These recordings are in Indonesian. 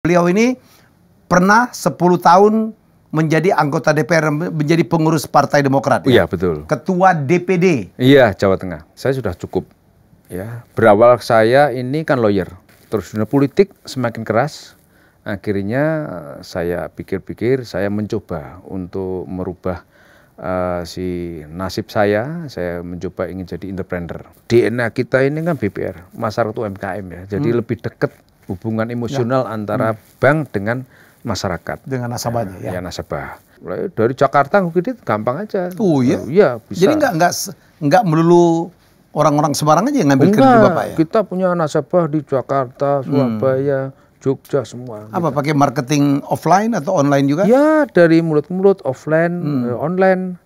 Beliau ini pernah 10 tahun menjadi anggota DPR, menjadi pengurus Partai Demokrat. Iya, betul. Ketua DPD. Iya, Jawa Tengah. Saya sudah cukup. Ya, berawal saya ini kan lawyer. Terus dunia politik semakin keras. Akhirnya saya pikir-pikir, saya mencoba untuk merubah si nasib saya. Saya mencoba ingin jadi entrepreneur. DNA kita ini kan BPR, masyarakat UMKM ya. Jadi lebih dekat hubungan emosional antara bank dengan masyarakat. Dengan nasabahnya ya. Ya, nasabah. Dari Jakarta kredit gampang aja. Oh iya? Iya, bisa. Jadi nggak melulu orang-orang Semarang aja yang ngambil kredit Bapak ya? Kita punya nasabah di Jakarta, Surabaya, Jogja semua. Apa pakai marketing offline atau online juga? Ya, dari mulut ke mulut, offline, online.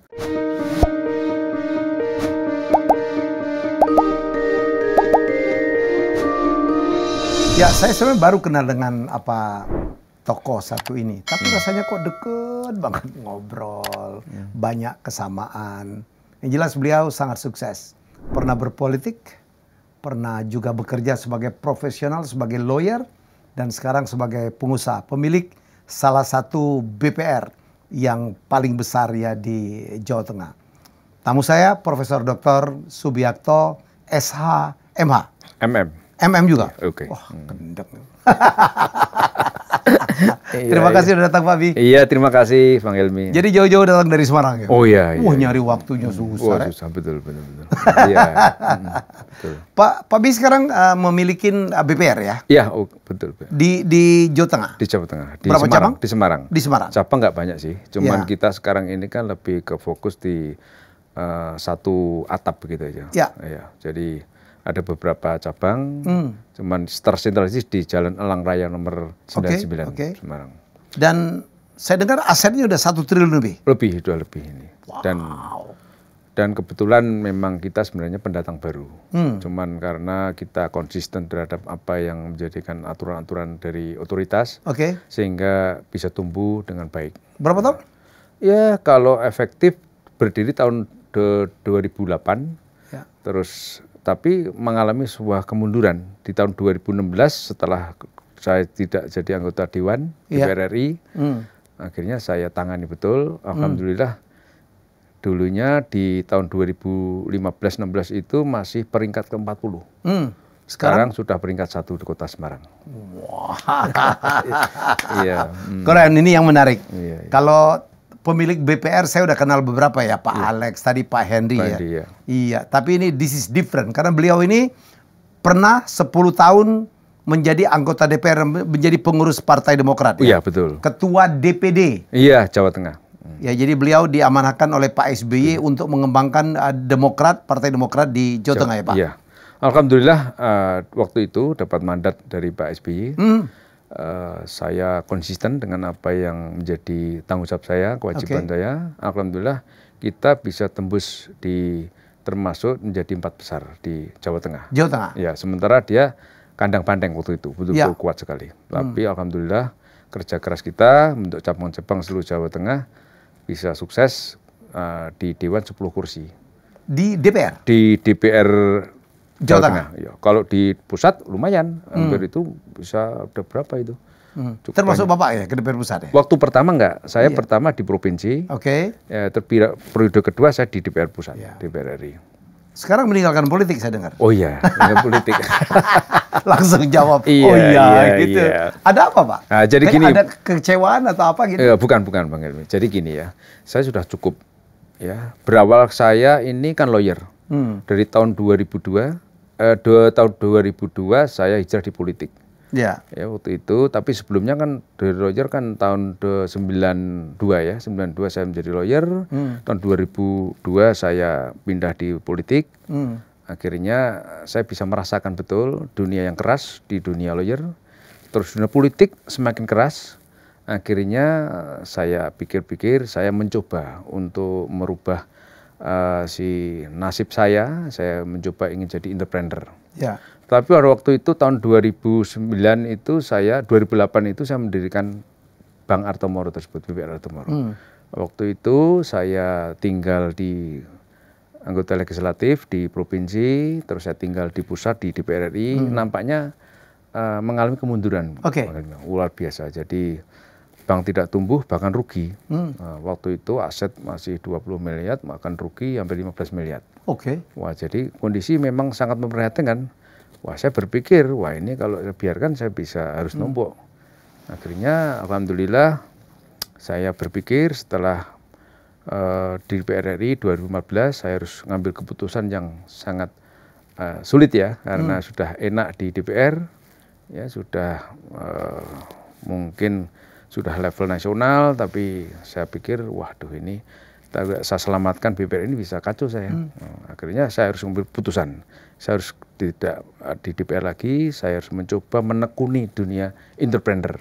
Ya, saya sebenarnya baru kenal dengan tokoh satu ini. Tapi rasanya kok deket banget ngobrol, banyak kesamaan. Yang jelas beliau sangat sukses. Pernah berpolitik, pernah juga bekerja sebagai profesional, sebagai lawyer, dan sekarang sebagai pengusaha, pemilik salah satu BPR yang paling besar ya di Jawa Tengah. Tamu saya Profesor Dr. Subiakto SH MH. MM juga? Oke. Wah, kendek. Terima kasih sudah datang Pak Bi. Iya, terima kasih Bang Helmi. Jadi jauh-jauh datang dari Semarang ya? Oh iya. Wah, nyari waktunya susah. Susah, betul. Iya. Betul. Pak Bi sekarang memiliki BPR ya? Iya, betul. Di Jawa Tengah? Di Jawa Tengah. Di berapa Semarang. cabang? Di Semarang. Di Semarang. Cabang nggak banyak sih. Cuman kita sekarang ini kan lebih ke fokus di satu atap begitu aja. Ya. Jadi ada beberapa cabang, cuman tersentralisasi di Jalan Elang Raya nomor 99 Semarang. Dan saya dengar asetnya udah 1 triliun lebih? Udah lebih ini. Wow. Dan kebetulan memang kita sebenarnya pendatang baru. Cuman karena kita konsisten terhadap apa yang menjadikan aturan-aturan dari otoritas, sehingga bisa tumbuh dengan baik. Berapa tahun? Ya, kalau efektif berdiri tahun 2008, terus tapi mengalami sebuah kemunduran di tahun 2016 setelah saya tidak jadi anggota Dewan DPR RI. Akhirnya saya tangani betul. Alhamdulillah dulunya di tahun 2015-16 itu masih peringkat ke-40. Sekarang sudah peringkat 1 di Kota Semarang. Wah. Iya. Keren, ini yang menarik. Iya. Kalau pemilik BPR saya udah kenal beberapa ya, Pak Alex, tadi Pak Hendy ya. Iya, tapi ini this is different karena beliau ini pernah 10 tahun menjadi anggota DPR, menjadi pengurus Partai Demokrat. Iya, betul. Ketua DPD. Iya, Jawa Tengah. Ya, jadi beliau diamanahkan oleh Pak SBY untuk mengembangkan Partai Demokrat di Jawa Tengah ya, Pak. Iya. Alhamdulillah waktu itu dapat mandat dari Pak SBY. Saya konsisten dengan apa yang menjadi tanggung jawab saya, kewajiban saya. Alhamdulillah kita bisa tembus termasuk menjadi 4 besar di Jawa Tengah. Jawa Tengah. Ya, sementara dia kandang banteng waktu itu, betul-betul kuat sekali. Tapi alhamdulillah kerja keras kita untuk cabang-cabang seluruh Jawa Tengah bisa sukses di Dewan 10 kursi. Di DPR? Di DPR Jawa Tengah. Ya, kalau di pusat lumayan, hampir itu bisa ada berapa itu? Termasuk Bapak ya ke DPR pusat ya? Waktu pertama enggak, saya pertama di provinsi. Ya, periode kedua saya di DPR pusat, DPR RI. Sekarang meninggalkan politik saya dengar. Oh iya, meninggalkan politik. Langsung jawab. Gitu. Ada apa Pak? Nah, jadi gini. Ada kekecewaan atau apa gitu? Bukan Bang Helmi. Jadi gini ya, saya sudah cukup. Ya, berawal saya ini kan lawyer. Dari tahun 2002 saya hijrah di politik. Ya, waktu itu. Tapi sebelumnya kan dari lawyer kan tahun 92 ya. 92 saya menjadi lawyer. Tahun 2002 saya pindah di politik. Akhirnya saya bisa merasakan betul dunia yang keras di dunia lawyer. Terus dunia politik semakin keras. Akhirnya saya pikir-pikir, saya mencoba untuk merubah si nasib saya mencoba ingin jadi entrepreneur. Tapi pada waktu itu tahun 2009 itu 2008 itu saya mendirikan Bank Artomoro tersebut, BPR Artomoro. Waktu itu saya tinggal di anggota legislatif di provinsi, terus saya tinggal di pusat di DPR RI. Nampaknya mengalami kemunduran. Luar biasa. Jadi bank tidak tumbuh, bahkan rugi. Waktu itu aset masih 20 miliar, bahkan rugi hampir 15 miliar. Wah, jadi kondisi memang sangat memprihatinkan. Wah, saya berpikir, wah ini kalau biarkan saya bisa harus nombok. Akhirnya, alhamdulillah, saya berpikir setelah di DPR RI 2015, saya harus ngambil keputusan yang sangat sulit ya, karena sudah enak di DPR, ya sudah mungkin sudah level nasional, tapi saya pikir, waduh ini saya selamatkan BPR ini bisa kacau saya. Akhirnya saya harus mengambil putusan. Saya harus tidak di DPR lagi, saya harus mencoba menekuni dunia entrepreneur,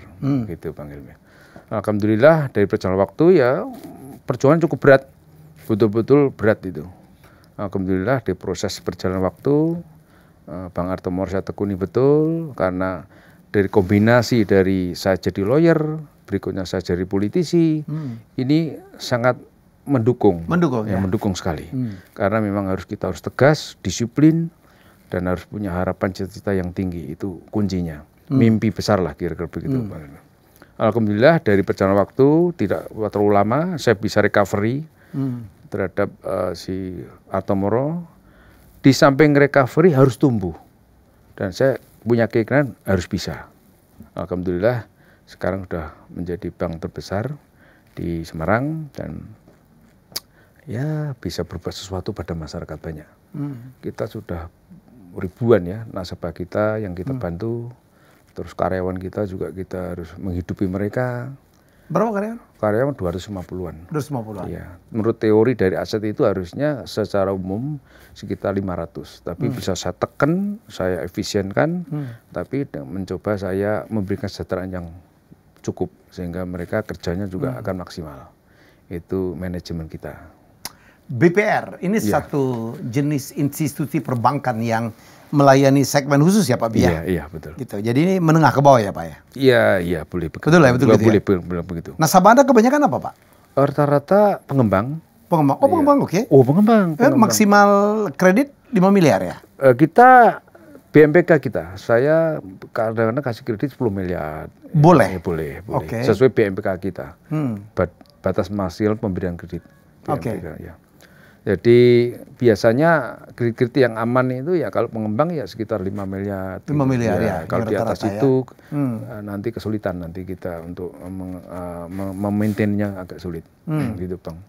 gitu Bang Hilmi. Alhamdulillah dari perjalanan waktu ya perjuangan cukup berat, betul-betul berat itu. Alhamdulillah di proses perjalanan waktu Bang Artomoro saya tekuni betul, karena dari kombinasi dari saya jadi lawyer, berikutnya saya jadi politisi, ini sangat mendukung sekali. Karena memang kita harus tegas, disiplin, dan harus punya harapan cita-cita yang tinggi, itu kuncinya. Mimpi besar lah kira-kira begitu. Alhamdulillah dari perjalanan waktu tidak terlalu lama, saya bisa recovery terhadap si Artomoro. Di samping recovery harus tumbuh, dan saya punya keyakinan harus bisa. Alhamdulillah sekarang sudah menjadi bank terbesar di Semarang, dan ya bisa berbuat sesuatu pada masyarakat banyak. Kita sudah ribuan ya nasabah kita yang kita bantu, terus karyawan kita juga kita harus menghidupi mereka. Berapa karyawan? Karyawan 250-an. 250-an. Iya. Menurut teori dari aset itu harusnya secara umum sekitar 500. Tapi bisa saya tekan, saya efisienkan, tapi mencoba saya memberikan kesejahteraan yang cukup sehingga mereka kerjanya juga akan maksimal. Itu manajemen kita. BPR ini satu jenis institusi perbankan yang melayani segmen khusus ya Pak Bia? Iya, betul. Gitu. Jadi ini menengah ke bawah ya Pak ya? Iya, boleh begitu. Betul ya, boleh begitu. Nasabah Anda kebanyakan apa Pak? Rata-rata pengembang. Pengembang, oke. Pengembang. Maksimal kredit 5 miliar ya? Kita BMPK kita, saya kadang-kadang kasih kredit 10 miliar. Boleh? Boleh. Sesuai BMPK kita. Batas maksimal pemberian kredit. Ya. Jadi biasanya kredit yang aman itu ya kalau pengembang ya sekitar 5 miliar. 5 miliar ya. Kalau di atas itu nanti kesulitan nanti kita untuk memaintainnya agak sulit. Gitu Bang.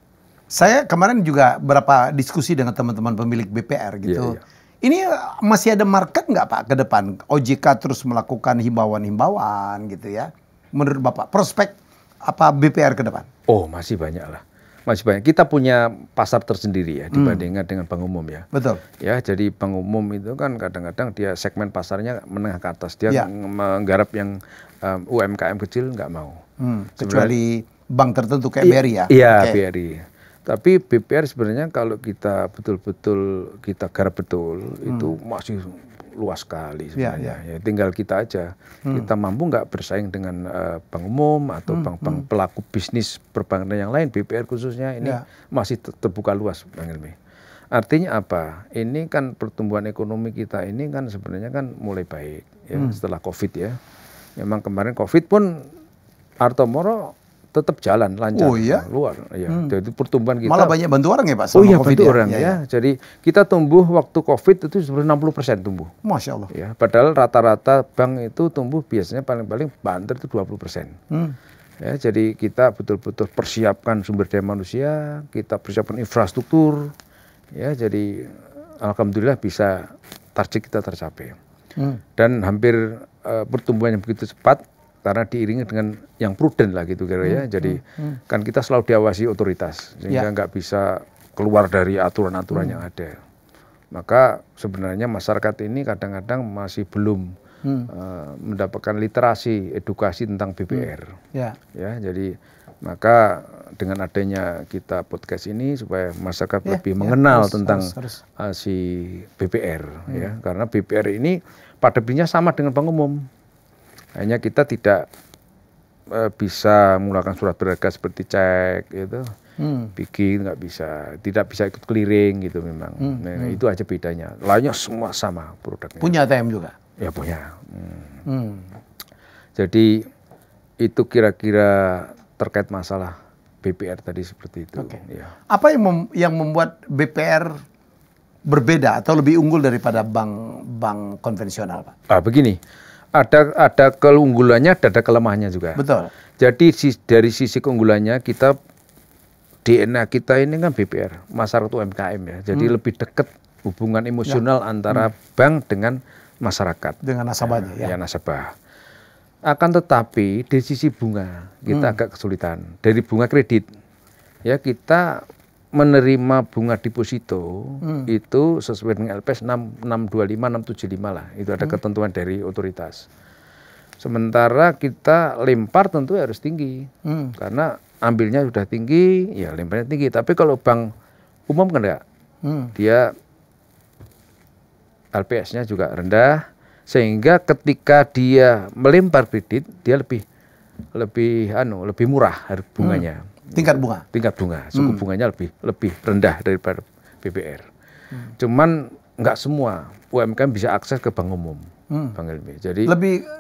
Saya kemarin juga berapa diskusi dengan teman-teman pemilik BPR gitu. Ini masih ada market nggak Pak ke depan? OJK terus melakukan himbauan-himbauan gitu ya. Menurut Bapak prospek apa BPR ke depan? Oh masih banyak lah. Masih banyak. Kita punya pasar tersendiri ya dibandingkan dengan bank umum ya. Betul. Ya, jadi bank umum itu kan kadang-kadang dia segmen pasarnya menengah ke atas. Dia menggarap yang UMKM kecil nggak mau. Kecuali bank tertentu kayak BRI ya? Iya, BRI. Tapi BPR sebenarnya kalau kita betul-betul kita garap betul, itu masih luas sekali sebenarnya. Ya, tinggal kita aja. Kita mampu nggak bersaing dengan bank umum atau bank-bank pelaku bisnis perbankan yang lain, BPR khususnya ini masih terbuka luas, Bang Hilmi. Artinya apa? Ini kan pertumbuhan ekonomi kita ini kan sebenarnya kan mulai baik ya setelah COVID ya. Memang kemarin COVID pun Artomoro tetap jalan lancar. Oh iya? Luar. Ya. Jadi pertumbuhan kita. Malah banyak bantu orang ya Pak? Oh iya, bantu orang ya. Jadi kita tumbuh waktu COVID itu sebenarnya 60% tumbuh. Masya Allah. Ya, padahal rata-rata bank itu tumbuh biasanya paling-paling banter itu 20%. Ya, jadi kita betul-betul persiapkan sumber daya manusia, kita persiapkan infrastruktur. Ya, jadi alhamdulillah bisa target kita tercapai. Dan hampir pertumbuhan yang begitu cepat karena diiringi dengan yang prudent lah gitu kira ya. Jadi kan kita selalu diawasi otoritas sehingga nggak bisa keluar dari aturan-aturan yang ada. Maka sebenarnya masyarakat ini kadang-kadang masih belum mendapatkan literasi edukasi tentang BPR. Ya, jadi maka dengan adanya kita podcast ini supaya masyarakat lebih mengenal tentang si BPR ya. Karena BPR ini pada prinsipnya sama dengan bank umum. Hanya kita tidak bisa menggunakan surat berharga seperti cek gitu, bikin nggak bisa, tidak bisa ikut clearing gitu memang. Nah, itu aja bedanya. Lainnya semua sama produknya. Punya ATM juga? Ya punya. Jadi itu kira-kira terkait masalah BPR tadi seperti itu. Okay. Ya. Apa yang membuat BPR berbeda atau lebih unggul daripada bank konvensional, Pak? Begini, ada keunggulannya, ada kelemahannya juga. Betul. Jadi dari sisi keunggulannya kita DNA kita ini kan BPR, masyarakat UMKM ya. Jadi lebih dekat hubungan emosional antara bank dengan masyarakat. Dengan nasabahnya ya. Ya nasabah. Akan tetapi dari sisi bunga kita agak kesulitan. Dari bunga kredit ya kita menerima bunga deposito itu sesuai dengan LPS 625, 675 lah. Itu ada ketentuan dari otoritas. Sementara kita lempar tentu harus tinggi. Karena ambilnya sudah tinggi, ya lemparnya tinggi. Tapi kalau bank umum kan enggak. Dia LPS-nya juga rendah. Sehingga ketika dia melempar kredit, dia lebih murah harga bunganya. Tingkat bunga. Tingkat bunga, suku bunganya lebih rendah daripada BPR. Cuman nggak semua UMKM bisa akses ke bank umum, Bang Helmi. Jadi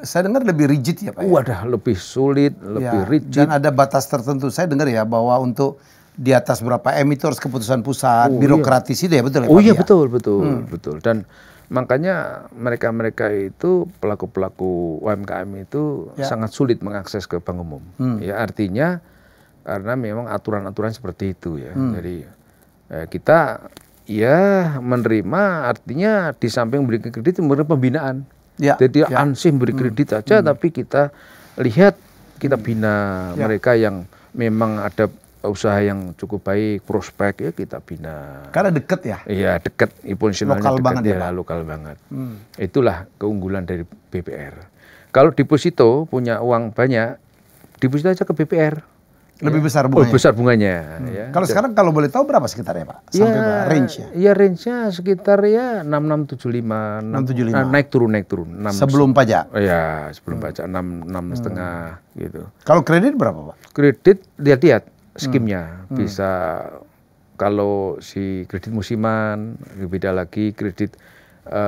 saya dengar lebih rigid ya, Pak. Wadah, lebih sulit, lebih rigid. Dan ada batas tertentu. Saya dengar ya bahwa untuk di atas berapa M itu harus keputusan pusat, birokratis itu ya, betul ya, Pak? Oh iya, betul. Dan makanya mereka itu pelaku-pelaku UMKM itu sangat sulit mengakses ke bank umum. Ya artinya karena memang aturan-aturan seperti itu ya. Jadi kita ya menerima artinya di samping memberikan kredit memberi pembinaan. Jadi ansih memberi kredit saja, tapi kita lihat kita bina mereka yang memang ada usaha yang cukup baik, prospek ya kita bina. Karena dekat ya? Iya dekat, emosionalnya lokal dekat banget ya, lokal banget. Itulah keunggulan dari BPR. Kalau deposito punya uang banyak, deposito aja ke BPR. Lebih besar bunganya? Oh besar bunganya. Ya. Kalau sekarang kalau boleh tahu berapa sekitarnya, Pak? Sampai range-nya? Ya range-nya sekitar ya 6675. 675. Naik turun. Sebelum pajak? Iya sebelum pajak 6,5 gitu. Kalau kredit berapa, Pak? Kredit lihat skimnya bisa kalau si kredit musiman beda lagi, kredit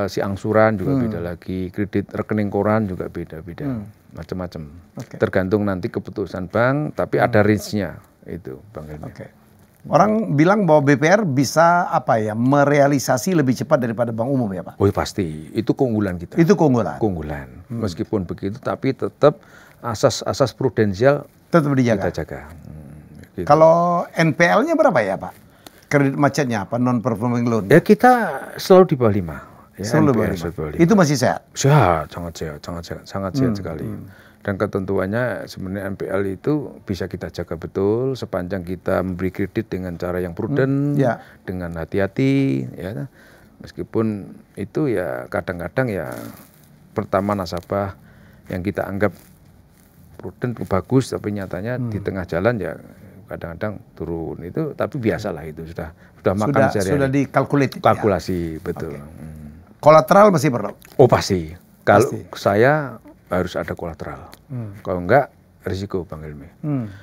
si angsuran juga beda lagi, kredit rekening koran juga beda-beda, macam-macam. Tergantung nanti keputusan bank, tapi ada range-nya itu, Bang Helmi. Orang bilang bahwa BPR bisa merealisasi lebih cepat daripada bank umum ya, Pak? Oh pasti, itu keunggulan kita. Itu keunggulan. Meskipun begitu, tapi tetap asas prudensial tetap dijaga. Kita jaga. Gitu. Kalau NPL-nya berapa ya, Pak? Kredit macetnya apa? Non performing loan? Ya kita selalu di bawah 5. Ya, selalu di bawah 5. Itu masih sehat? Sehat, sangat sehat sekali. Dan ketentuannya sebenarnya NPL itu bisa kita jaga betul sepanjang kita memberi kredit dengan cara yang prudent, dengan hati-hati, ya. Meskipun itu ya kadang-kadang ya pertama nasabah yang kita anggap prudent bagus, tapi nyatanya di tengah jalan ya kadang-kadang turun itu, tapi biasalah itu sudah makan sehari-hari. Sudah dikalkulasi, betul. Kolateral masih perlu? Oh pasti. Kalau saya harus ada kolateral. Kalau enggak risiko, Bang Helmi.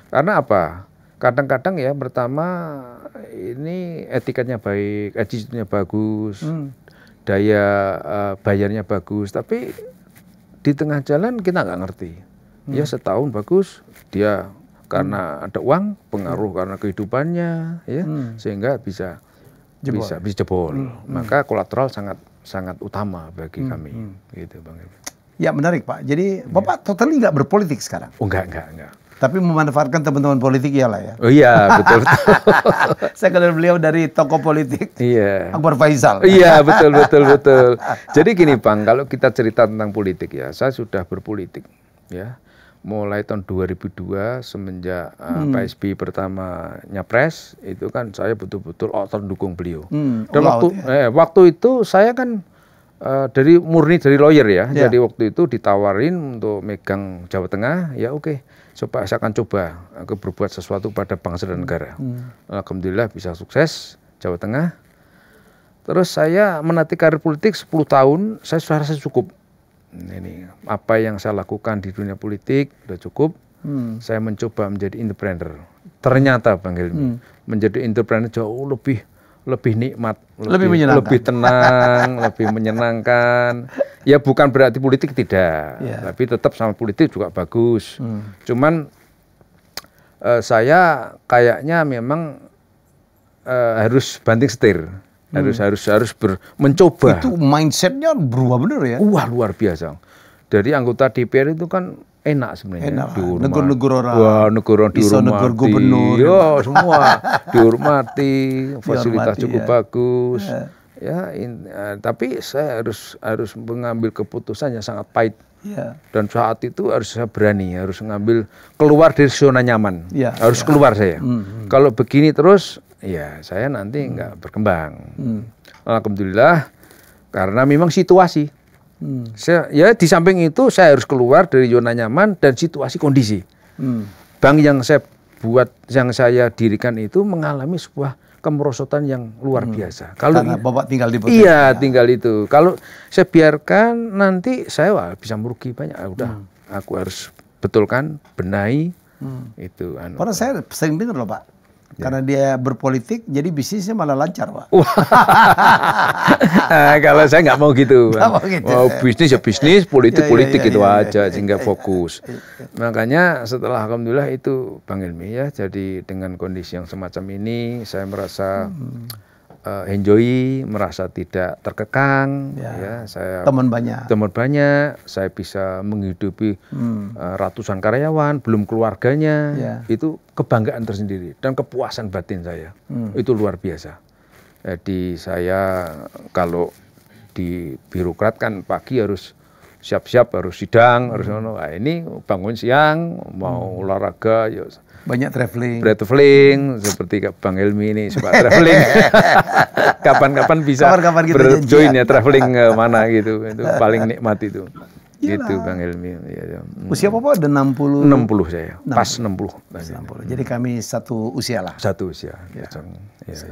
Karena apa? Kadang-kadang ya pertama ini etikanya baik, attitude-nya bagus, daya bayarnya bagus, tapi di tengah jalan kita nggak ngerti. Ya setahun bagus, dia karena ada uang, pengaruh karena kehidupannya, ya sehingga bisa jebol. Maka kolateral sangat utama bagi kami, gitu, Bang Helmi. Ya menarik, Pak. Jadi Bapak totally nggak berpolitik sekarang? Oh enggak. Tapi memanfaatkan teman-teman politik iyalah ya. Oh iya, betul. Saya kenal beliau dari tokoh politik. Iya. Akbar Faisal. Iya, betul. Jadi gini, Bang, kalau kita cerita tentang politik ya, saya sudah berpolitik ya. Mulai tahun 2002 semenjak Pak SBY pertama nyapres, itu kan saya betul-betul mendukung beliau. Dan waktu itu saya kan murni dari lawyer ya. Jadi waktu itu ditawarin untuk megang Jawa Tengah, ya oke. Saya akan coba berbuat sesuatu pada bangsa dan negara. Alhamdulillah bisa sukses Jawa Tengah. Terus saya menanti karir politik 10 tahun, saya sudah rasa cukup. Ini apa yang saya lakukan di dunia politik sudah cukup. Saya mencoba menjadi entrepreneur. Ternyata Bang Helmi, menjadi entrepreneur jauh lebih lebih nikmat, lebih tenang, lebih menyenangkan. Ya bukan berarti politik tidak, tapi tetap sama politik juga bagus. Cuman saya kayaknya memang harus banting setir, harus mencoba. Itu mindsetnya berubah bener ya? Wah luar biasa. Dari anggota DPR itu kan enak sebenarnya, negur orang, wah negara dihormati, negur gubernur, semua dihormati, fasilitas cukup bagus, tapi saya harus mengambil keputusan yang sangat pahit, dan saat itu harus saya berani, harus mengambil keluar dari zona nyaman, harus keluar saya. Kalau begini terus, ya saya nanti nggak berkembang. Alhamdulillah, karena memang situasi. Ya di samping itu saya harus keluar dari zona nyaman dan situasi kondisi. Bank yang saya buat, yang saya dirikan itu mengalami sebuah kemerosotan yang luar biasa. Karena Bapak tinggal di posisi. Iya, tinggal itu. Kalau saya biarkan nanti saya bisa merugi banyak. Udah, aku harus betulkan, benahi itu. Karena saya sering dengar loh Pak. Karena dia berpolitik, jadi bisnisnya malah lancar, Pak. Kalau saya nggak mau gitu. Mau bisnis ya bisnis, politik itu aja, sehingga fokus. Makanya setelah alhamdulillah itu Bang Helmy ya, jadi dengan kondisi yang semacam ini, saya merasa enjoy, merasa tidak terkekang. Saya teman banyak, saya bisa menghidupi ratusan karyawan, belum keluarganya. Itu kebanggaan tersendiri dan kepuasan batin saya. Itu luar biasa. Jadi saya kalau di birokrat kan pagi harus siap-siap, harus sidang, harus ini bangun siang, mau olahraga, ya banyak traveling seperti Bang Helmy ini suka traveling. Kapan-kapan bisa berjoin ya traveling ke mana gitu. Itu paling nikmat itu. Gitu Bang Helmy. Usia Bapak ada 60? 60 saya. Pas 60. Jadi kami satu usia lah. Satu usia.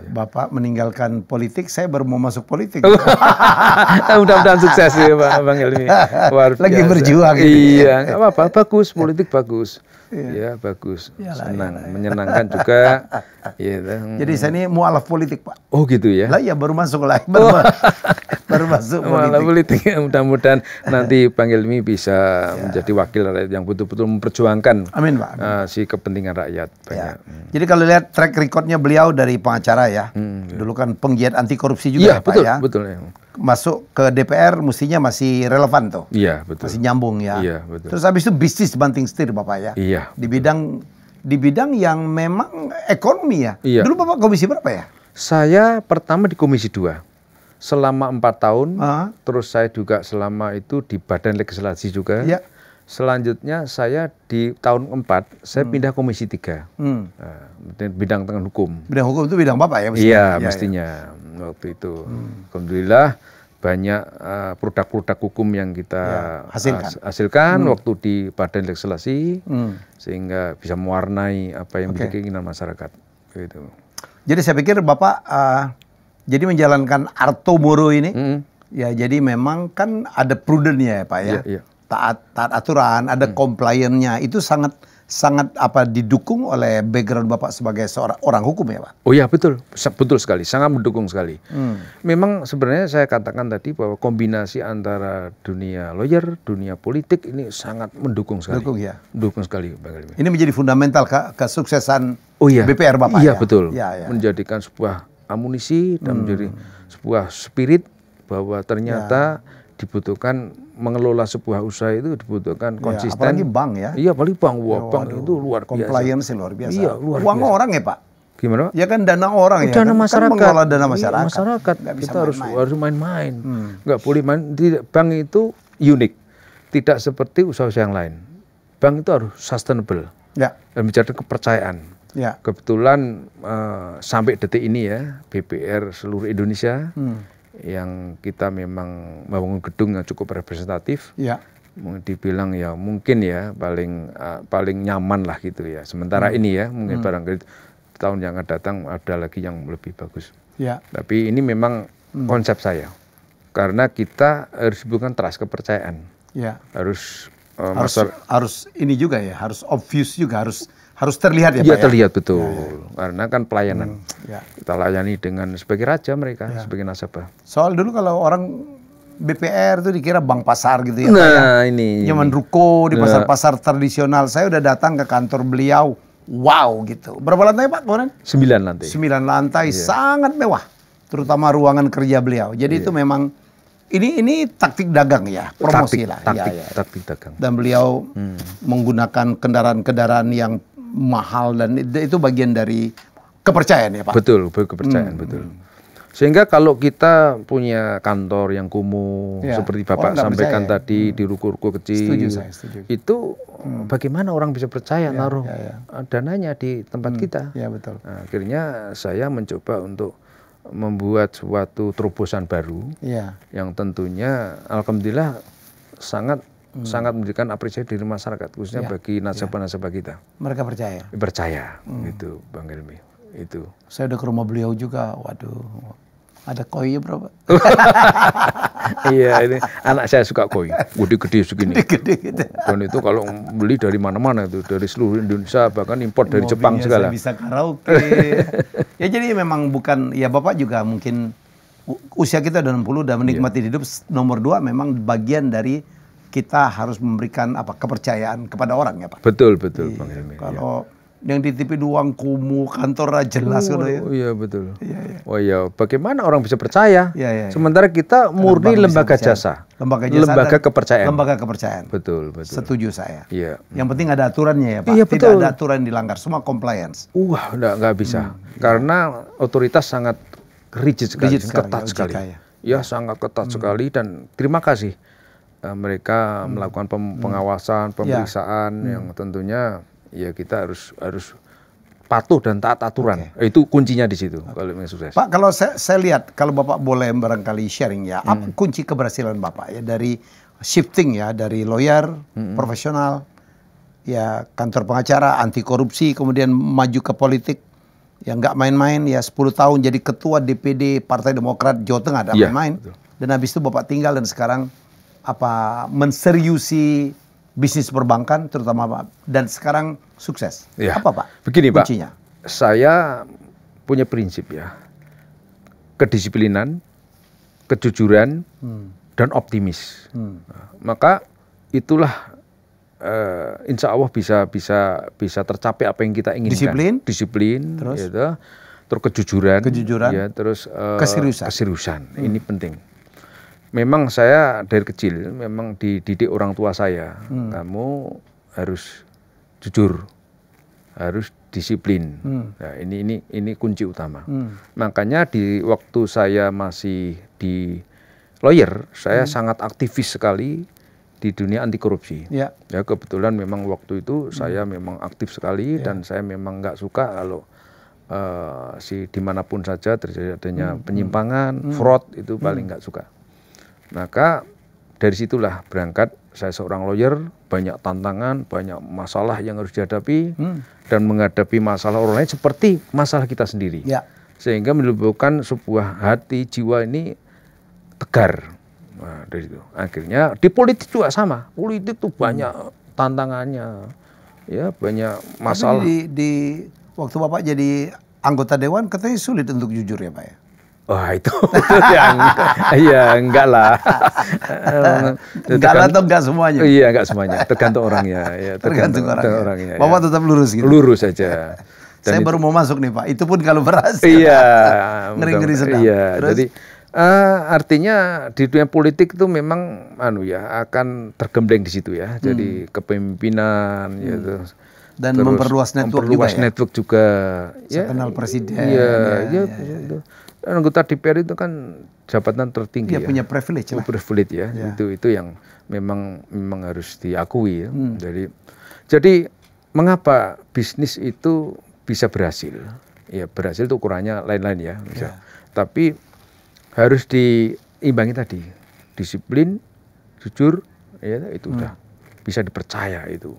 Bapak meninggalkan politik, saya baru mau masuk politik. Mudah-mudahan sukses ya Bang Helmy. Lagi berjuang. Iya, nggak apa-apa. Bagus, politik bagus. Ya bagus, senang, menyenangkan juga. Jadi saya ini mualaf politik Pak. Oh gitu ya? Lah ya baru masuk lah, baru masuk politik. Mudah-mudahan nanti Bang Helmy bisa menjadi wakil rakyat yang betul-betul memperjuangkan Amin, Pak. Si kepentingan rakyat. Jadi kalau lihat track recordnya beliau dari pengacara ya, dulu kan penggiat anti korupsi juga Pak ya. Betul. Masuk ke DPR mestinya masih relevan tuh. Iya, betul. Masih nyambung ya. Iya, betul. Terus habis itu bisnis banting setir Bapak ya. Iya. Di bidang yang memang ekonomi ya. Iya. Dulu Bapak komisi berapa ya? Saya pertama di komisi 2. Selama 4 tahun. Terus saya juga selama itu di Badan Legislasi juga. Iya. Selanjutnya saya di tahun 4 saya pindah komisi 3. Bidang tengah hukum. Bidang hukum itu bidang Bapak ya mestinya? Iya, mestinya. Waktu itu. Alhamdulillah banyak produk-produk hukum yang kita hasilkan waktu di Badan Legislasi sehingga bisa mewarnai apa yang menjadi keinginan masyarakat. Gitu. Jadi saya pikir Bapak jadi menjalankan Arto Moro ini ya, jadi memang kan ada prudentnya ya Pak ya. Taat aturan, ada compliance-nya, itu sangat didukung oleh background Bapak sebagai seorang orang hukum ya Pak? Oh iya betul sekali, sangat mendukung sekali. Memang sebenarnya saya katakan tadi bahwa kombinasi antara dunia lawyer, dunia politik ini sangat mendukung sekali. Mendukung sekali Bang Helmy. Ini menjadi fundamental kesuksesan BPR Bapak ya? Iya betul, menjadikan sebuah amunisi dan menjadi sebuah spirit bahwa ternyata dibutuhkan mengelola sebuah usaha itu dibutuhkan konsisten. Apalagi bank ya. Iya, apalagi bank. Bank itu luar biasa. Compliance luar biasa. Iya, luar Uang biasa. orang ya Pak? Gimana Pak? Ya kan dana orang ya. Dana masyarakat. Kan mengelola dana masyarakat. Masyarakat. Kita harus main-main. Nggak boleh main. Bank itu unik. Tidak seperti usaha-usaha yang lain. Bank itu harus sustainable. Ya. Dan bicara kepercayaan. Ya. Kebetulan sampai detik ini ya, BPR seluruh Indonesia yang kita memang membangun gedung yang cukup representatif, dibilang ya mungkin ya paling nyaman lah gitu ya. Sementara ini ya mungkin barangkali tahun yang akan datang ada lagi yang lebih bagus. Tapi ini memang konsep saya, karena kita harus bukan trust, kepercayaan. Harus harus ini juga ya, harus obvious juga, harus terlihat ya, Iya, Pak ya? terlihat betul. Karena kan pelayanan. Ya. Kita layani dengan sebagai raja mereka, sebagai nasabah. Soal dulu kalau orang BPR itu dikira bank pasar gitu ya, Nah, Pak ya. ini. Zaman ruko di pasar-pasar tradisional. Saya udah datang ke kantor beliau. Wow gitu. Berapa lantai Pak kemarin? 9 lantai. 9 lantai, sangat mewah. Terutama ruangan kerja beliau. Jadi itu memang ini taktik dagang ya, promosi lah. Taktik dagang. Dan beliau menggunakan kendaraan-kendaraan yang mahal dan itu bagian dari kepercayaan ya Pak. Betul, kepercayaan betul. Sehingga kalau kita punya kantor yang kumuh seperti Bapak sampaikan tadi di ruko-ruko kecil, setuju. Itu bagaimana orang bisa percaya naruh dananya di tempat kita? Ya betul. Nah, akhirnya saya mencoba untuk membuat suatu terobosan baru yang tentunya alhamdulillah sangat memberikan apresiasi dari masyarakat, khususnya bagi nasabah-nasabah kita. Mereka percaya? Percaya, gitu Bang Helmi. Itu. Saya udah ke rumah beliau juga, waduh, ada koinya berapa? Iya, ini anak saya suka koi, gede-gede segini. Gede gitu. Dan itu kalau beli dari mana-mana itu, dari seluruh Indonesia, bahkan impor dari Jepang segala. Saya bisa karaoke. Ya jadi memang bukan, ya Bapak juga mungkin usia kita udah 60 dan menikmati hidup. Nomor 2 memang bagian dari kita harus memberikan kepercayaan kepada orang ya Pak. Betul Bang Helmi. Kalau yang di TV doang kumuh, kantor jelas gitu ya. Iya betul. Oh iya, bagaimana orang bisa percaya? Sementara kita murni lembaga jasa. Lembaga kepercayaan. Lembaga kepercayaan. Betul. Setuju saya. Iya. Yang penting ada aturannya ya Pak. Iya, betul. Tidak ada aturan yang dilanggar, semua compliance. Nggak bisa. Karena otoritas sangat rigid sekali, ketat sekali. Ya, sangat ketat sekali dan terima kasih mereka melakukan pengawasan, pemeriksaan yang tentunya ya kita harus patuh dan taat aturan. Itu kuncinya di situ kalau ingin sukses. Pak, kalau saya lihat, kalau Bapak boleh barangkali sharing ya, apa kunci keberhasilan Bapak ya dari shifting ya, dari lawyer, profesional, ya kantor pengacara, anti korupsi, kemudian maju ke politik, ya nggak main-main ya 10 tahun jadi ketua DPD Partai Demokrat Jawa Tengah, ada main-main. Dan habis itu Bapak tinggal dan sekarang menseriusi bisnis perbankan terutama Pak, dan sekarang sukses. Apa Pak? Begini kuncinya? Pak, saya punya prinsip ya, kedisiplinan, kejujuran, dan optimis. Maka itulah insya Allah bisa tercapai apa yang kita inginkan. Disiplin, terus, gitu, terus kejujuran, ya, terus keseriusan. Ini penting. Memang saya dari kecil memang dididik orang tua saya, kamu harus jujur, harus disiplin. Nah, ini kunci utama. Makanya di waktu saya masih di lawyer, saya sangat aktivis sekali di dunia anti korupsi. Ya, kebetulan memang waktu itu saya memang aktif sekali dan saya memang nggak suka kalau dimanapun saja terjadi adanya penyimpangan, fraud itu paling nggak suka. Maka dari situlah berangkat, saya seorang lawyer, banyak tantangan, banyak masalah yang harus dihadapi, dan menghadapi masalah orang lain seperti masalah kita sendiri. Sehingga menimbulkan sebuah hati, jiwa ini tegar. Nah, dari itu. Akhirnya di politik juga sama, politik tuh banyak tantangannya, ya banyak masalah. Tapi di waktu Bapak jadi anggota dewan katanya sulit untuk jujur ya Pak ya? Wah itu ya enggak lah. Enggak lah atau enggak semuanya? Iya enggak semuanya, tergantung orangnya. Ya, tergantung orangnya. Bapak ya. tetap lurus gitu? Lurus saja. Saya baru mau masuk nih Pak, itu pun kalau berhasil. Iya. Ngeri-ngeri sedang. Iya, jadi artinya di dunia politik itu memang akan tergembleng di situ ya. Jadi kepemimpinan gitu. Dan terus memperluas network juga. Saya kenal presiden. Iya. Anggota DPR itu kan jabatan tertinggi. Dia punya privilege lah. Privilege ya. Itu yang memang harus diakui ya. Jadi mengapa bisnis itu bisa berhasil? Ya berhasil itu ukurannya lain-lain ya. Tapi harus diimbangi tadi, disiplin, jujur, ya itu udah bisa dipercaya itu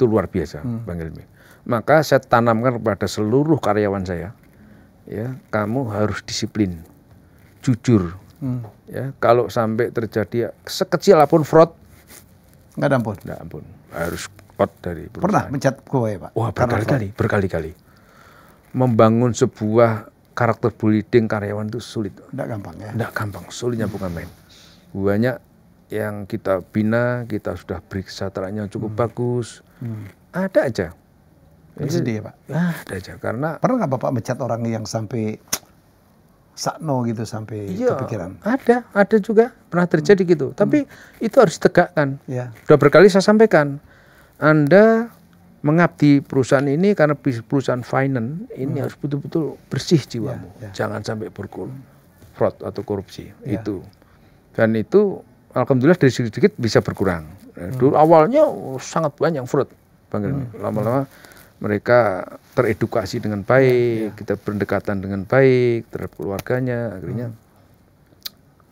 luar biasa, Bang Helmi. Maka saya tanamkan kepada seluruh karyawan saya, ya kamu harus disiplin, jujur, ya kalau sampai terjadi sekecil apapun fraud, Nggak ada ampun? Nggak ampun. Harus out dari perusahaan. Pernah mencat pegawai, Pak? Wah, berkali-kali. Membangun sebuah karakter breeding karyawan itu sulit. Nggak gampang ya? Nggak gampang, sulitnya bukan main. Banyak yang kita bina, kita sudah beri kesejahteraannya cukup bagus. Ada aja. Sedih ya, Pak? Ada aja, karena... Pernah nggak Bapak mencat orang yang sampai sakno gitu, sampai kepikiran? Ada juga, pernah terjadi gitu. Tapi itu harus ditegakkan. Ya. Sudah berkali saya sampaikan, Anda mengabdi perusahaan ini karena perusahaan finance, ini harus betul-betul bersih jiwamu. Jangan sampai fraud atau korupsi. Itu. Dan itu, alhamdulillah dari sedikit bisa berkurang. Dulu awalnya sangat banyak fraud. Lama-lama mereka teredukasi dengan baik, kita berdekatan dengan baik terhadap keluarganya, akhirnya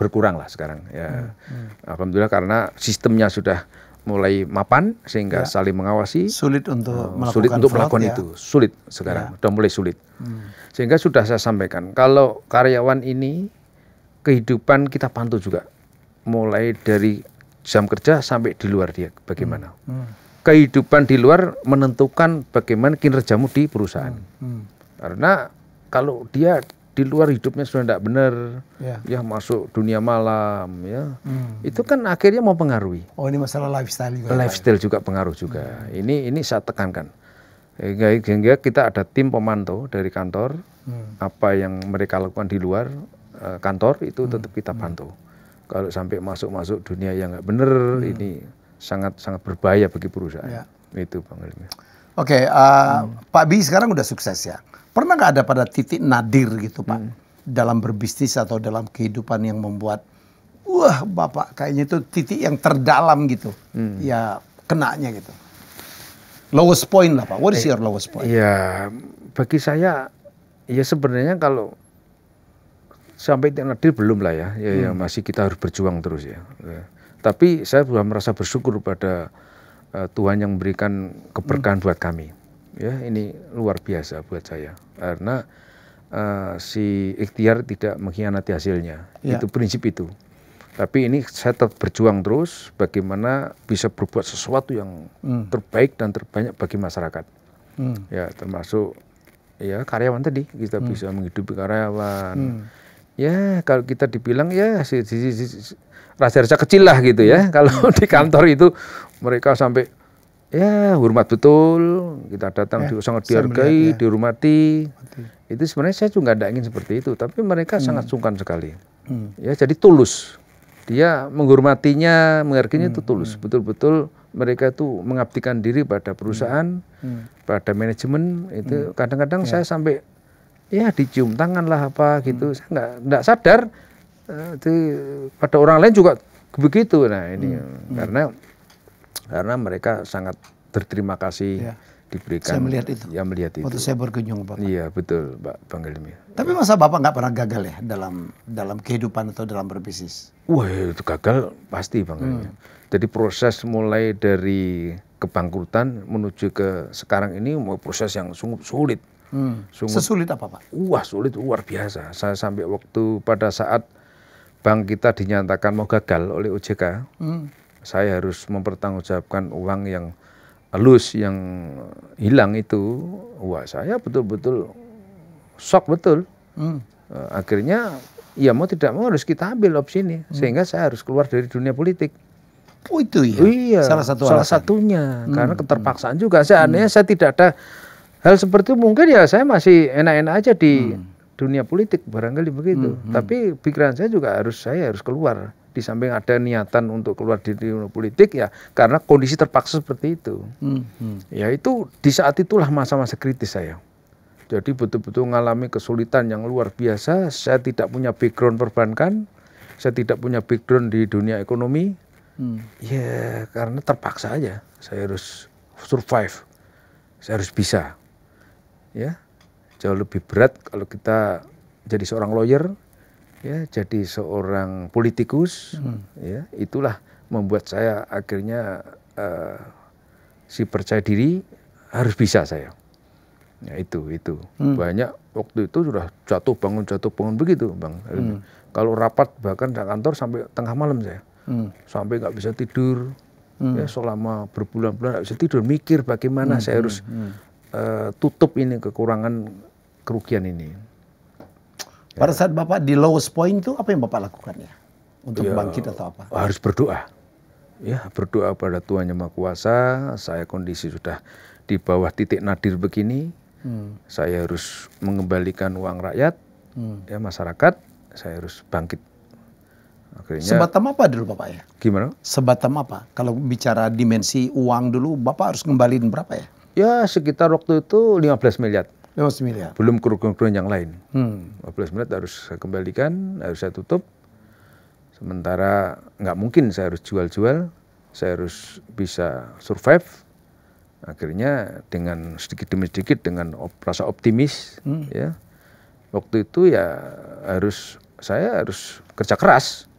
berkurang lah sekarang. Ya, alhamdulillah karena sistemnya sudah mulai mapan sehingga saling mengawasi. Sulit untuk melakukan itu, sulit sekarang, sudah mulai sulit. Sehingga sudah saya sampaikan, kalau karyawan ini kehidupan kita pantau juga, mulai dari jam kerja sampai di luar dia bagaimana. Kehidupan di luar menentukan bagaimana kinerjamu di perusahaan. Karena kalau dia di luar hidupnya sudah tidak benar, ya masuk dunia malam, ya itu kan akhirnya mau pengaruhi. Oh, ini masalah lifestyle juga. Lifestyle juga pengaruh juga. Ini saya tekankan. Sehingga kita ada tim pemantau dari kantor, apa yang mereka lakukan di luar kantor itu tetap kita pantau. Kalau sampai masuk dunia yang nggak benar, ini sangat berbahaya bagi perusahaan. Itu Bang Helmi. Oke, Pak Bi sekarang udah sukses ya. Pernah nggak ada pada titik nadir gitu Pak, dalam berbisnis atau dalam kehidupan yang membuat, wah Bapak kayaknya itu titik yang terdalam gitu, ya kenanya gitu. Lowest point lah Pak. What is your lowest point? Ya, bagi saya, ya sebenarnya kalau sampai titik nadir belum lah ya. Ya masih kita harus berjuang terus ya. Tapi saya sudah merasa bersyukur pada Tuhan yang memberikan keberkahan buat kami. Ya, ini luar biasa buat saya. Karena si ikhtiar tidak mengkhianati hasilnya. Itu prinsip itu. Tapi ini saya tetap berjuang terus bagaimana bisa berbuat sesuatu yang terbaik dan terbanyak bagi masyarakat. Ya, termasuk ya karyawan tadi, kita bisa menghidupi karyawan. Ya, kalau kita dibilang ya rasa-rasa kecil lah gitu ya. Kalau di kantor itu mereka sampai ya hormat betul, kita datang sangat dihargai, dihormati. Itu sebenarnya saya juga tidak ingin seperti itu, tapi mereka sangat sungkan sekali. Ya, jadi tulus. Dia menghormatinya, menghargainya itu tulus. Betul-betul mereka itu mengabdikan diri pada perusahaan, pada manajemen. Itu kadang-kadang saya sampai ya dicium tangan lah apa gitu. Saya nggak sadar. Pada orang lain juga begitu. Nah ini karena mereka sangat berterima kasih diberikan. Saya melihat itu. Ya melihat itu. Waktu saya berkunjung Bapak. Iya betul Bang Helmi. Tapi masa Bapak nggak pernah gagal ya dalam kehidupan atau dalam berbisnis? Wah itu gagal pasti Bang Helmi. Jadi proses mulai dari kebangkrutan menuju ke sekarang ini proses yang sungguh sulit. Sesulit apa Pak? Wah sulit luar biasa. Saya sampai waktu pada saat bank kita dinyatakan mau gagal oleh OJK, saya harus mempertanggungjawabkan uang yang halus yang hilang itu. Wah saya betul-betul shock betul. Akhirnya ya mau tidak mau harus kita ambil opsi ini, sehingga saya harus keluar dari dunia politik. Oh itu ya? Iya, salah satunya karena keterpaksaan juga. Seandainya saya tidak ada hal seperti itu, mungkin ya saya masih enak-enak aja di dunia politik, barangkali begitu. Tapi pikiran saya juga saya harus keluar. Di samping ada niatan untuk keluar di dunia politik ya karena kondisi terpaksa seperti itu. Ya itu di saat itulah masa-masa kritis saya. Jadi betul-betul mengalami kesulitan yang luar biasa. Saya tidak punya background perbankan, saya tidak punya background di dunia ekonomi. Ya karena terpaksa aja. Saya harus survive, saya harus bisa. Ya. Jauh lebih berat kalau kita jadi seorang lawyer, ya, jadi seorang politikus, ya, itulah membuat saya akhirnya si percaya diri harus bisa saya. Ya itu banyak waktu itu sudah jatuh bangun begitu Bang. Kalau rapat bahkan di kantor sampai tengah malam saya, sampai nggak bisa tidur, Ya, selama berbulan-bulan nggak bisa tidur, mikir bagaimana saya harus tutup ini kekurangan kerugian ini. Pada saat Bapak di lowest point itu apa yang Bapak lakukan ya? Untuk bangkit atau apa? Harus berdoa. Ya, berdoa pada Tuhan Yang Maha Kuasa. Saya kondisi sudah di bawah titik nadir begini. Saya harus mengembalikan uang rakyat, ya masyarakat. Saya harus bangkit. Akhirnya, sebatam apa dulu Bapak ya? Gimana? Sebatam apa? Kalau bicara dimensi uang dulu, Bapak harus ngembaliin berapa ya? Ya sekitar waktu itu 15 miliar. 15 miliar. Belum kerugian yang lain. 15 miliar harus saya kembalikan, harus saya tutup. Sementara nggak mungkin saya harus jual-jual, saya harus bisa survive. Akhirnya dengan sedikit demi sedikit, dengan rasa optimis, ya waktu itu ya saya harus kerja keras,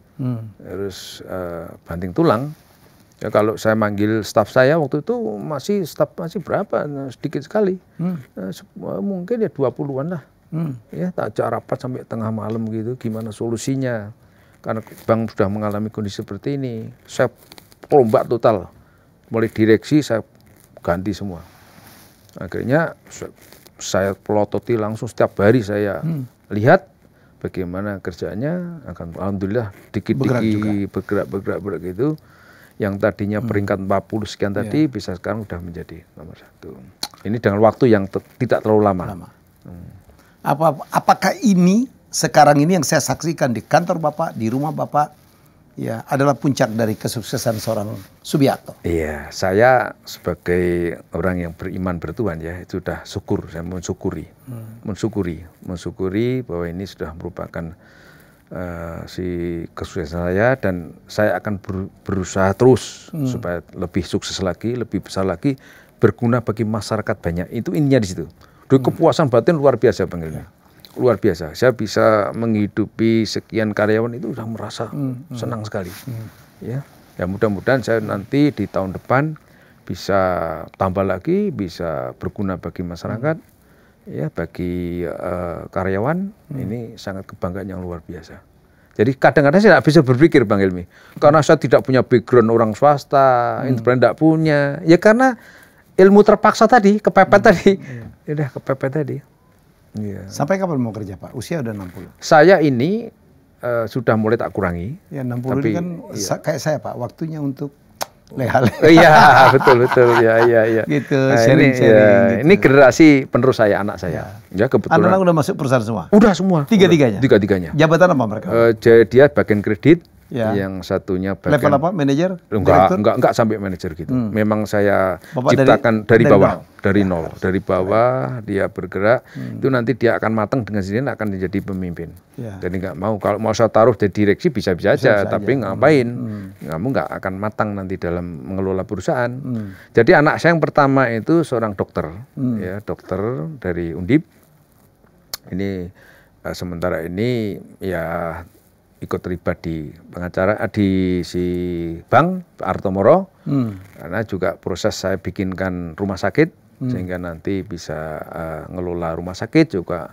harus banting tulang. Ya kalau saya manggil staf saya waktu itu masih berapa, sedikit sekali, mungkin ya 20-an lah. Ya tak ajak rapat sampai tengah malam gitu, gimana solusinya? Karena bank sudah mengalami kondisi seperti ini, saya rombak total, mulai direksi saya ganti semua. Akhirnya saya pelototi langsung setiap hari saya lihat bagaimana kerjaannya. Alhamdulillah dikit-dikit bergerak gitu. Yang tadinya peringkat 40 sekian tadi bisa sekarang sudah menjadi nomor 1. Ini dengan waktu yang tidak terlalu lama. Apakah ini sekarang ini yang saya saksikan di kantor Bapak, di rumah Bapak, ya adalah puncak dari kesuksesan seorang Subiakto? Iya, saya sebagai orang yang beriman bertuhan ya, itu sudah syukur, saya mensyukuri bahwa ini sudah merupakan si kesuksesan saya, dan saya akan berusaha terus supaya lebih sukses lagi, lebih besar lagi, berguna bagi masyarakat banyak. Itu intinya di situ. Kepuasan batin luar biasa Bang Ilmi. Luar biasa. Saya bisa menghidupi sekian karyawan itu sudah merasa senang sekali. Ya, mudah-mudahan saya nanti di tahun depan bisa tambah lagi, bisa berguna bagi masyarakat, ya bagi karyawan. Ini sangat kebanggaan yang luar biasa. Jadi kadang-kadang saya tidak bisa berpikir Bang Ilmi, karena saya tidak punya background orang swasta, tidak punya. Ya karena ilmu terpaksa tadi, kepepet tadi, udah kepepet tadi. Ya. Sampai kapan mau kerja Pak? Usia udah 60. Saya ini sudah mulai tak kurangi. Ya 60 tapi, ini kan kayak saya Pak, waktunya untuk leha-leha. Iya betul ya. Gitu, nah, sharing. Gitu. Ini generasi penerus saya, anak saya. Ya kebetulan. Anak-anak udah masuk perusahaan semua? Udah semua. Tiga-tiganya? Tiga-tiganya. Jabatan apa mereka? Dia bagian kredit. Ya. Yang satunya bagian level apa? Manajer? Enggak sampai manajer gitu. Memang saya ciptakan dari bawah, dari nol. Dari bawah dia bergerak, itu nanti dia akan matang dengan sendirinya akan menjadi pemimpin. Jadi nggak mau, kalau mau saya taruh jadi direksi bisa-bisa aja, tapi ngapain? Kamu nggak akan matang nanti dalam mengelola perusahaan. Jadi anak saya yang pertama itu seorang dokter, ya dokter dari Undip. Ini sementara ini ya ikut terlibat di pengacara di si bank Artomoro, karena juga proses saya bikinkan rumah sakit sehingga nanti bisa ngelola rumah sakit juga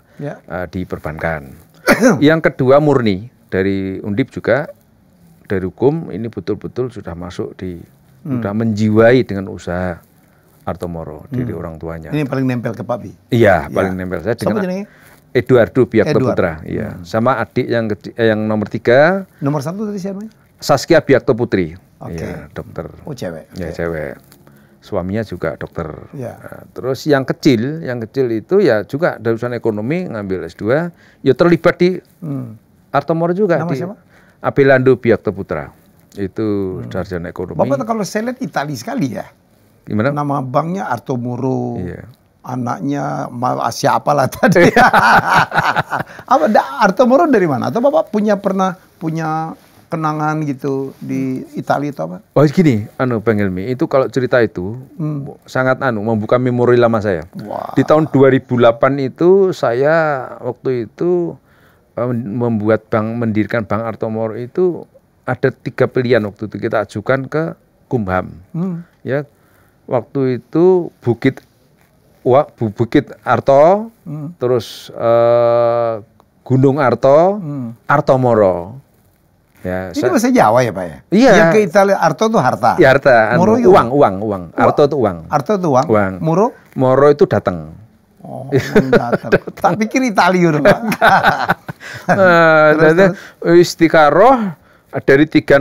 diperbankan. Yang kedua murni dari Undip juga dari hukum, ini betul-betul sudah masuk sudah menjiwai dengan usaha Artomoro dari orang tuanya. Ini paling nempel ke Pak Bi? Iya, paling nempel saya dengan Eduardo Biakto Putra, iya. Sama adik yang nomor 3. Nomor 1 tadi siapa? Saskia Biakto Putri, ya, dokter. Oh cewek. Ya cewek. Suaminya juga dokter. Ya. Nah, terus yang kecil itu ya juga dari urusan ekonomi, ngambil S2, ya terlibat di Artomoro juga. Nama siapa? Abelardo Biakto Putra. Itu sarjana ekonomi. Bapak kalau saya lihat Itali sekali ya. Gimana? Nama banknya Artomoro. Iya. Anaknya siapa lah tadi? Artomoro dari mana? Atau Bapak pernah punya kenangan gitu di Italia atau apa? Oh gini, Bang Ilmi, itu kalau cerita itu sangat membuka memori lama saya. Wow. Di tahun 2008 itu saya waktu itu mendirikan Bank Artomoro itu ada 3 pilihan waktu itu kita ajukan ke Kumham. Ya, waktu itu Bukit Arto, terus Gunung Arto, Artomoro. Ya, ini bahasa Jawa ya Pak ya? Iya. Yang ke Italia, arto itu harta. Ya harta. Moro uang. Arto itu uang. Arto itu uang. Moro? Moro itu datang. Oh, datang. Tak pikir Italia udah Pak. terus. Istiqaroh dari tiga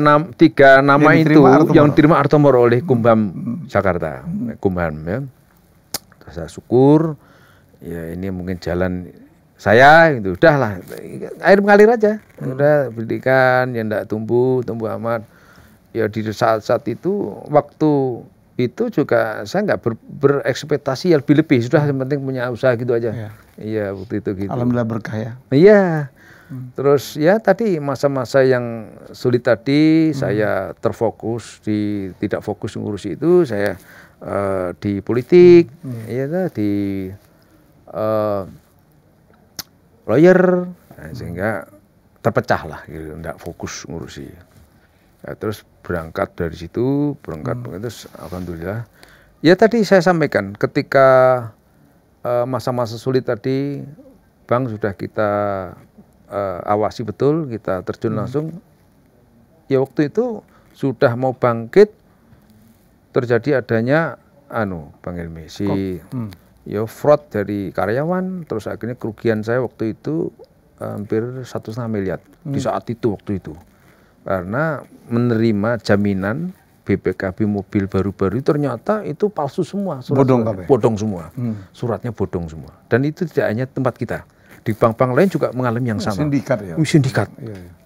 nama itu yang diterima Arto Moro oleh Kumham Jakarta. Kumham ya. Saya syukur. Ya ini mungkin jalan saya itu udahlah air mengalir aja, udah pendidikan yang enggak tumbuh amat. Ya di saat itu waktu itu juga saya nggak berekspektasi yang lebih sudah yang penting punya usaha gitu aja. Iya waktu itu gitu. Alhamdulillah berkah ya. Iya. Terus ya tadi masa-masa yang sulit tadi saya terfokus tidak fokus ngurusi itu, saya di politik, ya di lawyer, sehingga terpecah lah, gitu, nggak fokus ngurusi. Ya, terus berangkat dari situ, terus alhamdulillah. Ya tadi saya sampaikan, ketika masa-masa sulit tadi, bank sudah kita awasi betul, kita terjun langsung. Ya waktu itu sudah mau bangkit, terjadi adanya Bang Helmi, ya fraud dari karyawan, terus akhirnya kerugian saya waktu itu hampir 1,5 miliar di saat itu waktu itu, karena menerima jaminan BPKB mobil baru-baru ternyata itu palsu semua, bodong semua, suratnya bodong semua, dan itu tidak hanya tempat kita, di bank-bank lain juga mengalami yang sama. Sindikat ya.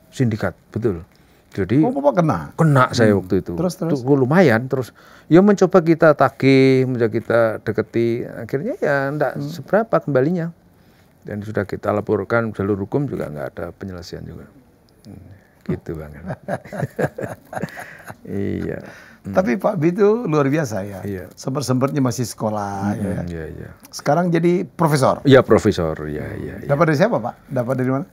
Sindikat betul. Jadi Bapak kena saya waktu itu. Terus lumayan, terus ya mencoba kita tagih, mencoba kita deketi, akhirnya ya enggak seberapa kembalinya. Dan sudah kita laporkan jalur hukum juga enggak ada penyelesaian juga. Gitu Bang. Iya. Tapi Pak B itu luar biasa ya. Iya. Sempat-sempatnya masih sekolah ya. Iya. Sekarang jadi profesor. Iya, profesor. Iya. Dapat dari siapa Pak? Dapat dari mana?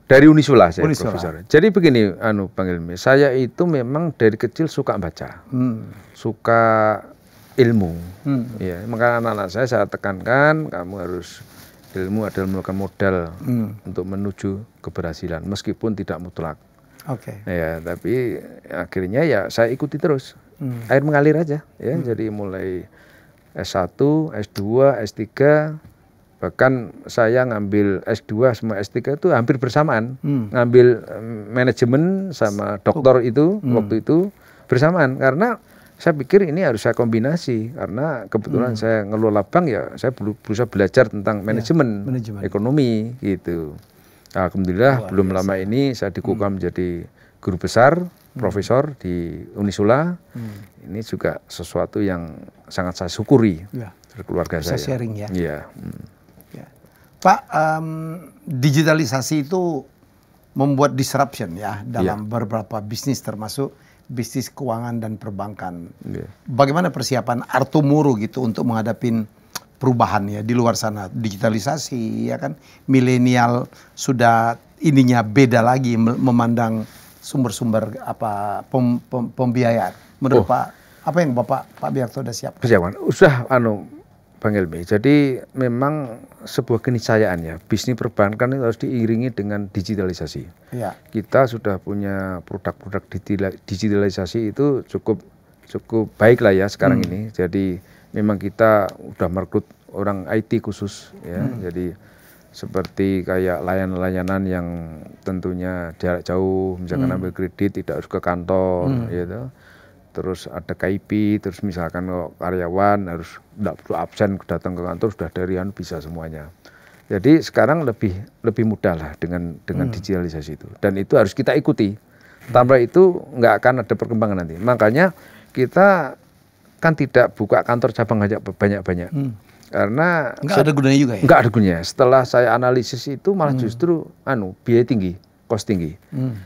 Dari Unisula saya profesor. Jadi begini, Bang Helmi, saya itu memang dari kecil suka baca, suka ilmu. Ya, makanya anak-anak saya tekankan, kamu harus ilmu adalah merupakan modal untuk menuju keberhasilan, meskipun tidak mutlak. Ya, tapi akhirnya ya saya ikuti terus, air mengalir aja. Ya, jadi mulai S1, S2, S3. Bahkan saya ngambil S2 sama S3 itu hampir bersamaan. Ngambil manajemen sama doktor itu waktu itu bersamaan. Karena saya pikir ini harus saya kombinasi. Karena kebetulan saya ngelola bank ya, saya berusaha belajar tentang manajemen ekonomi gitu. Alhamdulillah belum lama ini saya dikukuhkan menjadi guru besar, profesor di Unisula. Ini juga sesuatu yang sangat saya syukuri dari keluarga saya. Bisa sharing ya. Iya. Pak, digitalisasi itu membuat disruption ya dalam beberapa bisnis, termasuk bisnis keuangan dan perbankan. Bagaimana persiapan Arto Moro gitu untuk menghadapi perubahan ya di luar sana, digitalisasi ya kan, milenial sudah ininya beda lagi memandang sumber-sumber pembiayaan. Menurut Pak, apa yang Pak Biakto sudah siap? Persiapan, sudah Bang Helmi. Jadi memang sebuah keniscayaan ya, bisnis perbankan itu harus diiringi dengan digitalisasi. Kita sudah punya produk-produk digitalisasi itu cukup baik lah ya sekarang ini. Jadi memang kita udah merekrut orang IT khusus ya. Jadi seperti kayak layanan-layanan yang tentunya jarak jauh, misalkan ambil kredit tidak harus ke kantor gitu. Terus ada KIP, terus misalkan karyawan harus tidak perlu absen datang ke kantor, sudah dari bisa semuanya. Jadi sekarang lebih mudah lah dengan digitalisasi itu, dan itu harus kita ikuti. Tanpa itu nggak akan ada perkembangan nanti. Makanya kita kan tidak buka kantor cabang aja banyak-banyak, karena nggak ada gunanya juga ya. Nggak ada gunanya. Setelah saya analisis itu malah justru biaya tinggi, cost tinggi.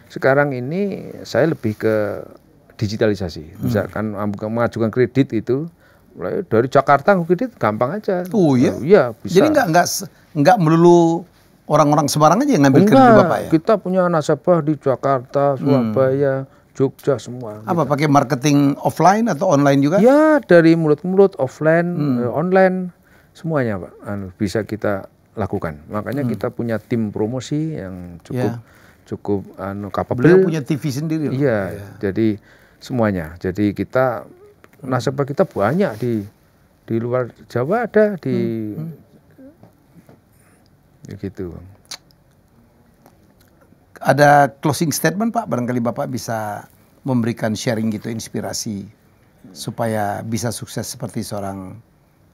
Sekarang ini saya lebih ke digitalisasi, misalkan mengajukan kredit itu mulai dari Jakarta kredit gampang aja. Iya bisa. Jadi nggak melulu orang-orang sembarang aja yang ngambil kredit Bapak ya. Kita punya nasabah di Jakarta, Surabaya, Jogja semua. Apa pakai marketing offline atau online juga? Ya dari mulut ke mulut, offline, online, semuanya Pak. Bisa kita lakukan. Makanya kita punya tim promosi yang capable. Beliau punya TV sendiri. Iya, jadi semuanya. Jadi kita nasabah kita banyak di luar Jawa ada gitu. Ada closing statement Pak, barangkali Bapak bisa memberikan sharing gitu, inspirasi supaya bisa sukses seperti seorang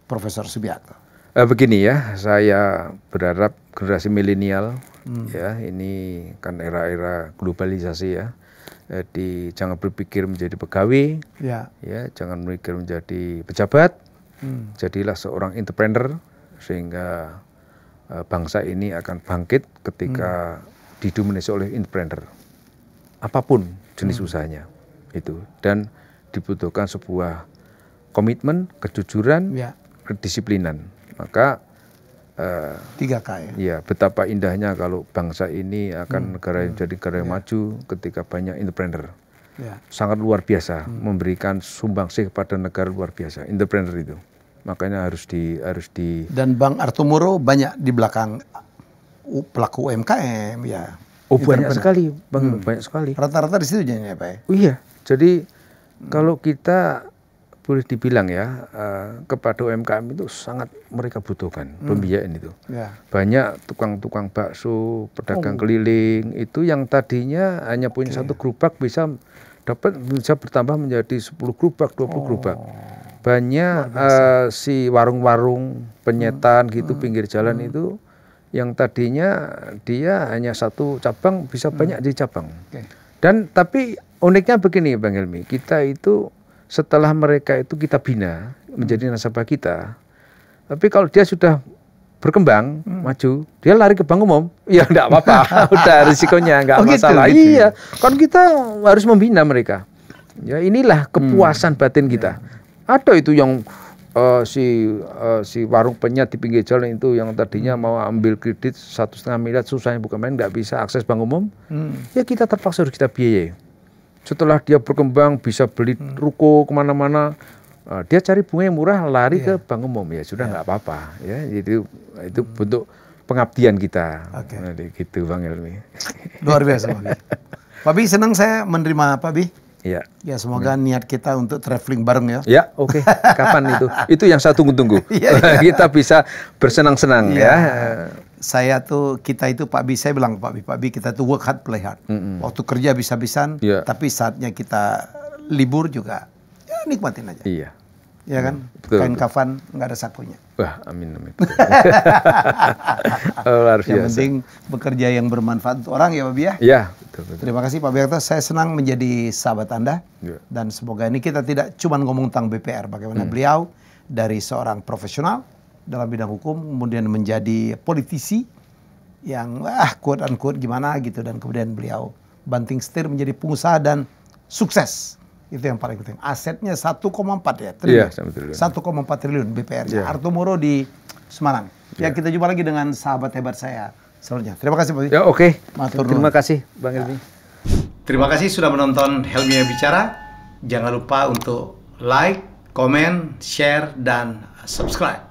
Profesor Subiakto. Begini ya, saya berharap generasi milenial ya, ini kan era-era globalisasi ya. Jadi jangan berpikir menjadi pegawai, ya jangan berpikir menjadi pejabat, jadilah seorang entrepreneur sehingga bangsa ini akan bangkit ketika didominasi oleh entrepreneur. Apapun jenis usahanya itu, dan dibutuhkan sebuah komitmen, kejujuran, kedisiplinan. Maka 3K ya, betapa indahnya kalau bangsa ini akan negara yang jadi negara yang maju ketika banyak entrepreneur. Sangat luar biasa, memberikan sumbangsih kepada negara luar biasa, entrepreneur itu. Makanya harus di Dan Bang Artumoro banyak di belakang pelaku UMKM ya. Oh, banyak sekali, Bang, banyak sekali. Rata-rata di situ jadinya Pak ya. Oh iya, jadi kalau kita boleh dibilang ya, kepada UMKM itu sangat mereka butuhkan pembiayaan itu. Banyak tukang-tukang bakso, pedagang keliling itu yang tadinya hanya punya satu gerobak bisa bertambah menjadi 10 gerobak, 20 gerobak. Banyak si warung-warung penyetan gitu pinggir jalan itu yang tadinya dia hanya satu cabang bisa banyak di cabang. Dan tapi uniknya begini Bang Helmi, kita itu setelah mereka itu kita bina menjadi nasabah kita, tapi kalau dia sudah berkembang, maju, dia lari ke bank umum, ya enggak apa-apa, udah risikonya enggak masalah. Gitu. Iya, kan kita harus membina mereka. Ya inilah kepuasan batin kita. Ada itu yang si warung penyet di pinggir jalan itu yang tadinya mau ambil kredit 1,5 miliar, susahnya bukan main, nggak bisa akses bank umum, ya kita terpaksa harus kita biayai. Setelah dia berkembang bisa beli ruko kemana-mana, dia cari bunga yang murah, lari ke bank umum, ya sudah nggak apa-apa, ya itu bentuk pengabdian kita. Gitu Bang Helmi. Luar biasa Pak Bi, senang saya menerima Pak Bi. Ya, semoga niat kita untuk traveling bareng ya. Ya, oke. Kapan itu? Itu yang saya tunggu-tunggu. Kita bisa bersenang-senang ya. Kita itu Pak Bi, saya bilang Pak Bi kita tuh work hard play hard. Waktu kerja bisa-bisan, tapi saatnya kita libur juga, ya nikmatin aja. Iya. Ya kan, kain kafan nggak ada sakunya. Wah, amin. Yang penting bekerja yang bermanfaat untuk orang ya Pak Bi ya. Iya. Terima kasih Pak Biakto, saya senang menjadi sahabat Anda. Dan semoga ini kita tidak cuma ngomong tentang BPR, bagaimana beliau dari seorang profesional dalam bidang hukum, kemudian menjadi politisi yang quote unquote gimana gitu, dan kemudian beliau banting setir menjadi pengusaha dan sukses. Itu yang paling penting. Asetnya 1,4 triliun. 1,4 triliun BPR. Artumoro di Semarang. Ya, kita jumpa lagi dengan sahabat hebat saya selanjutnya. Terima kasih Pak. Ya, oke. Terima kasih Bang Helmi. Terima kasih sudah menonton Helmi Bicara. Jangan lupa untuk like, komen, share, dan subscribe.